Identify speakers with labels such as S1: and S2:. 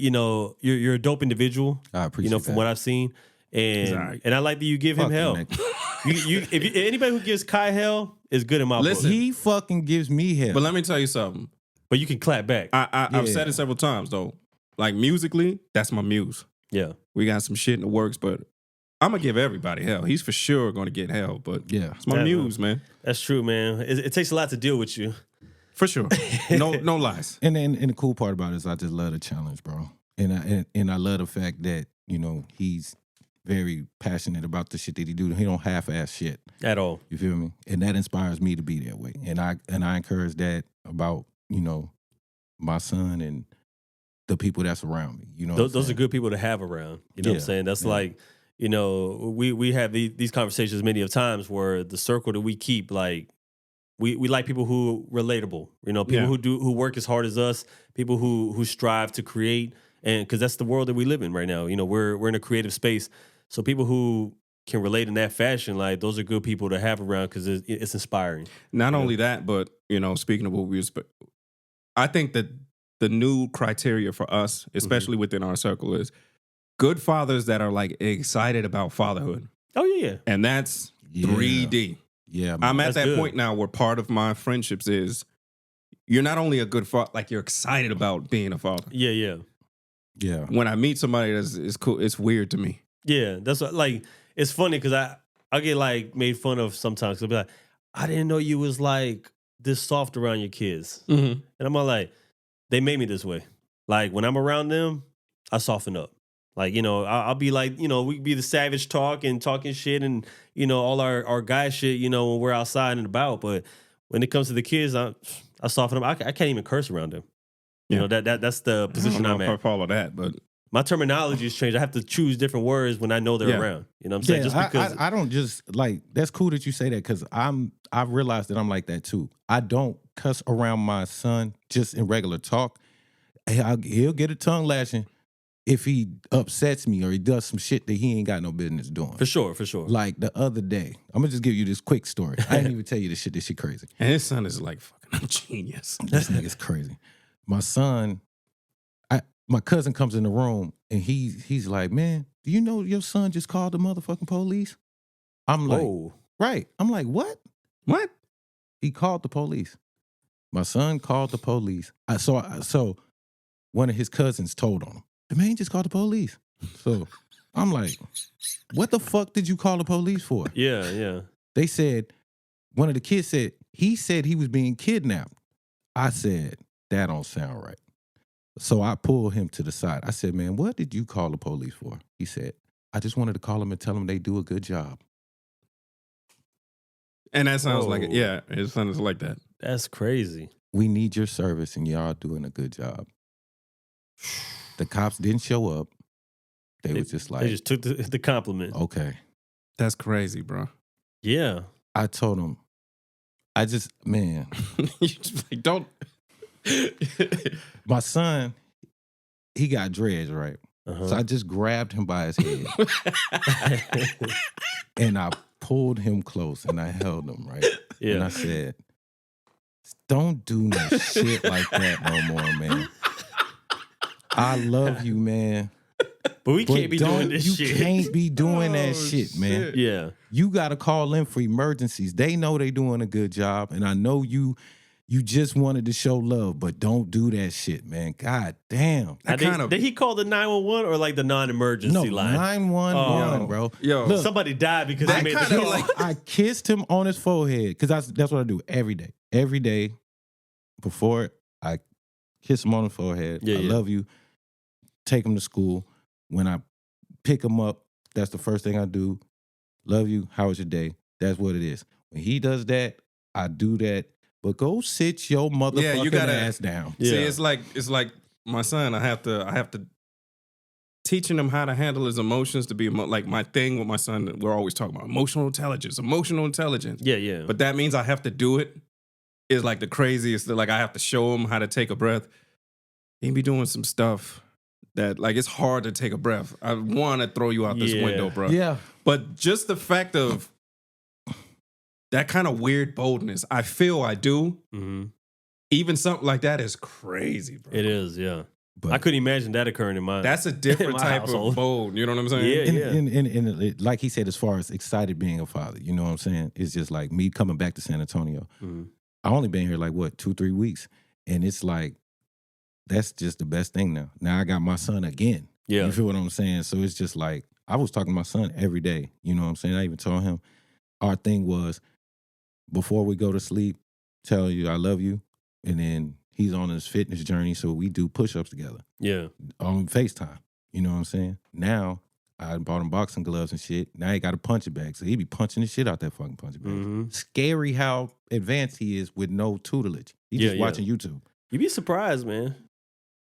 S1: you're a dope individual.
S2: I appreciate
S1: from
S2: that.
S1: what I've seen, and
S3: right.
S1: and I like that you give him
S2: Fuck
S1: hell.
S2: you, Nick.
S1: If anybody who gives Kai hell is good in my book.
S2: He fucking gives me hell.
S3: But let me tell you something.
S1: But you can clap back.
S3: I've said it several times though. Like musically, that's my muse.
S1: Yeah,
S3: We got some shit in the works, but I'm gonna give everybody hell. He's for sure gonna get hell, but
S2: Yeah.
S3: it's my muse, man.
S1: that's true, man. It takes a lot to deal with you.
S3: For sure. No lies.
S2: And the cool part about it is I just love the challenge, bro. And I love the fact that, he's very passionate about the shit that he do. He don't half-ass shit.
S1: At all.
S2: You feel me? And that inspires me to be that way. And I encourage that about, my son and the people that's around me. You know,
S1: Those are good people to have around. You know what I'm saying? That's like, we have these conversations many of times where the circle that we keep, like, we like people who relatable. People who work as hard as us, people who strive to create, and because that's the world that we live in right now. We're in a creative space, so people who can relate in that fashion, like, those are good people to have around because it's inspiring.
S3: Not only that, but speaking of what we were, I think that the new criteria for us, especially within our circle, is good fathers that are like excited about fatherhood.
S1: Oh yeah.
S3: And that's 3D.
S2: Yeah, man.
S3: I'm at
S1: That's
S3: that
S1: good.
S3: point now where part of my friendships is you're not only a good father, like you're excited about being a father.
S1: Yeah.
S2: Yeah.
S3: When I meet somebody that's cool, it's weird to me.
S1: Yeah, that's what, like, it's funny because I get like made fun of sometimes. 'Cause I'll be like, I didn't know you was like this soft around your kids,
S3: Mm-hmm.
S1: and I'm all like, they made me this way. Like when I'm around them, I soften up. Like I'll be like we be the savage talk and talking shit and all our guy shit when we're outside and about. But when it comes to the kids, I soften up. I can't even curse around them. That's the position
S3: I
S1: I'm
S3: don't know
S1: at.
S3: if I follow that, but
S1: My terminology has changed. I have to choose different words when I know they're
S3: Yeah.
S1: around. You know what I'm saying?
S2: Yeah,
S1: Just because
S2: I don't just like that's cool that you say that because I've realized that I'm like that too. I don't cuss around my son just in regular talk. He'll get a tongue lashing if he upsets me or he does some shit that he ain't got no business doing.
S1: for sure.
S2: Like the other day, I'm gonna just give you this quick story. I didn't even tell you this shit. This shit crazy.
S3: and his son is like fucking genius.
S2: This nigga's crazy. My son, my cousin comes in the room and he's like, man, do you know your son just called the motherfucking police? I'm like,
S1: Whoa.
S2: right. I'm like, what?
S3: What?
S2: He called the police. My son called the police. So one of his cousins told on him. The man just called the police. So I'm like, what the fuck did you call the police for?
S1: Yeah.
S2: They said, one of the kids said, he said he was being kidnapped. I said, that don't sound right. So I pulled him to the side. I said, man, what did you call the police for? He said, I just wanted to call them and tell them they do a good job.
S3: And that sounds like it.
S1: Whoa.
S3: Yeah, it sounds like that.
S1: That's crazy.
S2: We need your service and y'all doing a good job. The cops didn't show up. They was just like,
S1: They just took the compliment.
S2: okay.
S3: That's crazy, bro.
S1: Yeah.
S2: I told him, man,
S3: You just like, don't.
S2: my son, he got dreads, right?
S1: Uh-huh.
S2: So I just grabbed him by his head and I pulled him close and I held him, right?
S1: Yeah.
S2: And I said, don't do no shit like that no more, man. I love you, man.
S1: But we can't be doing
S2: don't-
S1: this
S2: you
S1: shit.
S2: can't be doing that
S3: Oh,
S2: shit, man.
S1: Yeah.
S2: You got to call in for emergencies. They know they doing a good job, and I know you just wanted to show love, but don't do that shit, man. God damn.
S1: Did he call the 911 or like the non-emergency
S2: No,
S1: line?
S2: 911, bro.
S3: Yo.
S2: Look,
S1: Somebody died because
S3: That
S1: he made the
S3: kinda
S1: call.
S3: like-
S2: I kissed him on his forehead because that's what I do every day. Every day before I kiss him on the forehead.
S1: Yeah,
S2: I
S1: yeah.
S2: love you. Take him to school. When I pick him up, that's the first thing I do. Love you. How was your day? That's what it is. When he does that, I do that. But go sit your motherfucking
S3: you gotta-
S2: ass down.
S1: Yeah.
S3: See, it's like my son. I have to teaching him how to handle his emotions to be like my thing with my son. We're always talking about emotional intelligence.
S1: Yeah.
S3: But that means I have to do it. Is like the craziest. Like I have to show him how to take a breath. He be doing some stuff that like it's hard to take a breath. I want to throw you out this
S1: Yeah.
S3: window, bro.
S2: Yeah.
S3: But just the fact of that kind of weird boldness, I feel I do.
S1: hmm
S3: Even something like that is crazy, bro.
S1: It is, yeah.
S2: But
S1: I couldn't imagine that occurring in my.
S3: That's a different
S1: my
S3: type
S1: household.
S3: of mode. You know what I'm saying?
S1: Yeah.
S2: and like he said, as far as excited being a father, you know what I'm saying? It's just like me coming back to San Antonio.
S1: Mm-hmm.
S2: I only been here like, 2-3 weeks. And it's like, that's just the best thing now. Now I got my son again.
S1: Yeah.
S2: You feel what I'm saying? So it's just like, I was talking to my son every day. You know what I'm saying? I even told him, our thing was, before we go to sleep, tell you I love you. And then he's on his fitness journey, so we do push-ups together.
S1: Yeah.
S2: On FaceTime. You know what I'm saying? Now, I bought him boxing gloves and shit. Now he got a punching bag, so he be punching the shit out that fucking punching bag.
S1: Mm-hmm.
S2: Scary how advanced he is with no tutelage. He just watching YouTube.
S1: You be surprised, man.